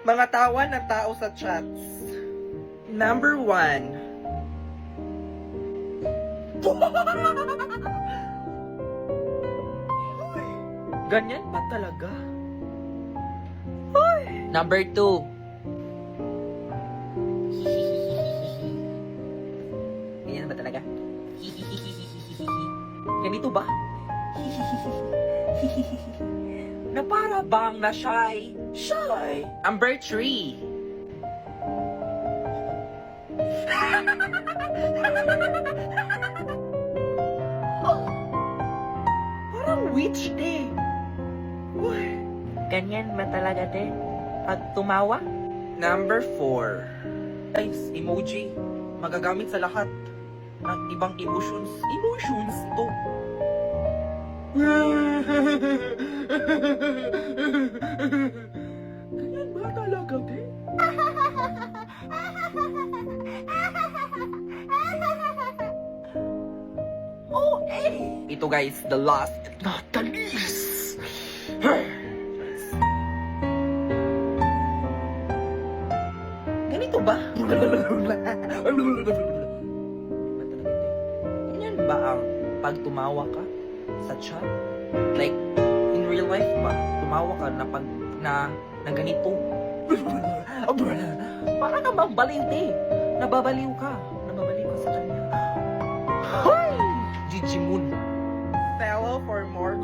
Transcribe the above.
Mga tawa ng tao sa chats. Number 1. Ganyan ba talaga? Number 2. Ganyan ba talaga? Ganito ba? Na para bang na shy? Shy! Number 3. Parang witch eh. Uy. Ganyan ba talaga, te? Pag tumawa? Number 4. Guys, emoji. Magagamit sa lahat ng ibang emotions. Emotions to. Ganyan ba talaga, te? Oh, eh! Ito guys, the last. Not the least. Ganito ba? Ganyan ba ang pag tumawa ka sa chat? Like, in real life ba? Tumawa ka na pag na ganito? Para ka bang baliw, te? Nababaliw ka. Nababaliw ka sa kanya. Hoy! Gigi Moon. Follow for more